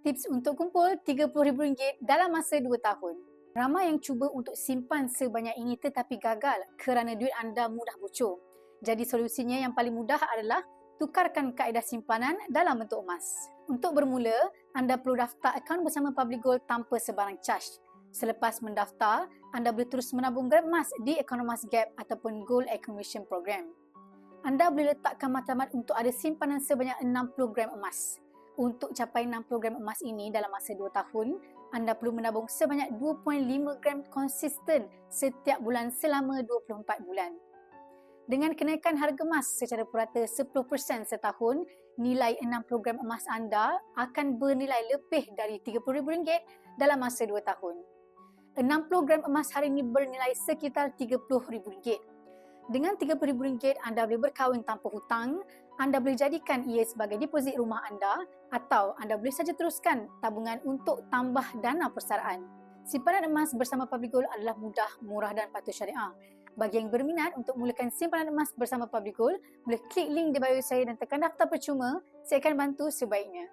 Tips untuk kumpul RM30,000 dalam masa 2 tahun. Ramai yang cuba untuk simpan sebanyak ini tetapi gagal kerana duit anda mudah bocor. Jadi solusinya yang paling mudah adalah tukarkan kaedah simpanan dalam bentuk emas. Untuk bermula, anda perlu daftar akaun bersama Public Gold tanpa sebarang charge. Selepas mendaftar, anda boleh terus menabung gram emas di akaun emas Gap ataupun Gold Accumulation Program. Anda boleh letakkan matlamat untuk ada simpanan sebanyak 60 gram emas. Untuk capai 60 gram emas ini dalam masa 2 tahun, anda perlu menabung sebanyak 2.5 gram konsisten setiap bulan selama 24 bulan. Dengan kenaikan harga emas secara purata 10% setahun, nilai 60 gram emas anda akan bernilai lebih dari RM30,000 dalam masa 2 tahun. 60 gram emas hari ini bernilai sekitar RM30,000. Dengan RM30,000, anda boleh berkahwin tanpa hutang, anda boleh jadikan ia sebagai deposit rumah anda atau anda boleh saja teruskan tabungan untuk tambah dana persaraan. Simpanan emas bersama Public Gold adalah mudah, murah dan patuh syariah. Bagi yang berminat untuk mulakan simpanan emas bersama Public Gold, boleh klik link di bio saya dan tekan daftar percuma. Saya akan bantu sebaiknya.